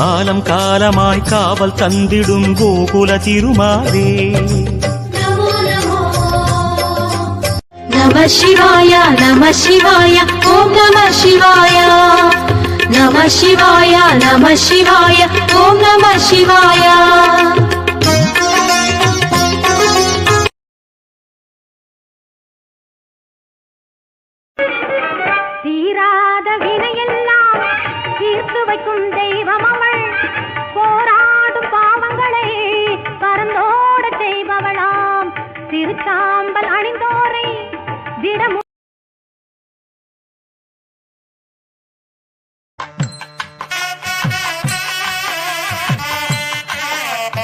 காலம் காலமாய் காவல் தந்திடும் கோகுல திருமாலே நம சிவாய நம சிவாய ஓம் நம சிவாய நம சிவாய நம சிவாய ஓம் நம சிவாய தீராத வினையெல்லாம் தீர்த்து வைக்கும் தெய்வம் அவள் போராடும் பாவங்களை பரந்தோட செய்பவளாம் திருச்சா